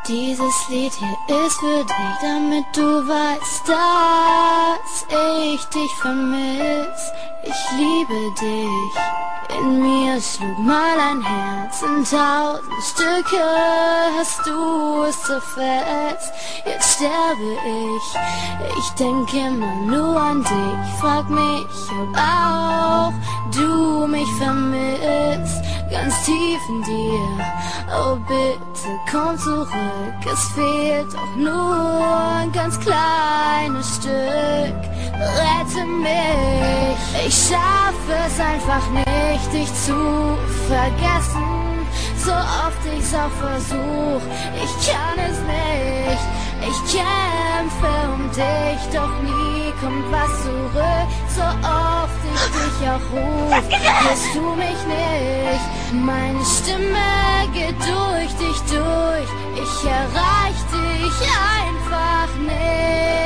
Dieses Lied hier ist für dich, damit du weißt, dass ich dich vermiss. Ich liebe dich. In mir schlug mal ein Herz in 1000 Stücke, hast du es zerfetzt, jetzt sterbe ich. Ich denke immer nur an dich, frag mich, ob auch du mich vermisst, ganz tief in dir. Oh bitte komm zurück, es fehlt doch nur ein ganz kleines Stück. Rette mich, ich schaffe es einfach nicht, dich zu vergessen, so oft ich's auch versuch, ich kann es nicht. Ich kämpfe um dich, doch nie kommt was zurück, so oft ich dich auch ruf, hörst du mich nicht. Meine Stimme geht durch dich durch, ich erreich dich einfach nicht.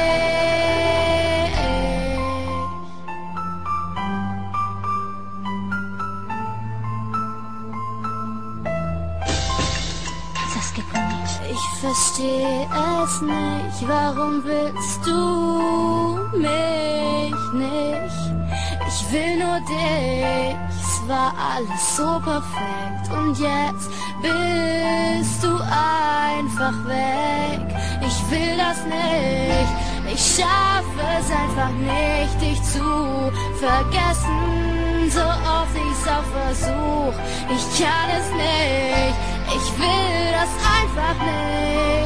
Ich versteh es nicht, warum willst du mich nicht? Ich will nur dich, es war alles so perfekt und jetzt bist du einfach weg. Ich will das nicht, ich schaffe es einfach nicht, dich zu vergessen, so oft ich's auch versuch, ich kann es nicht, ich will das einfach nicht.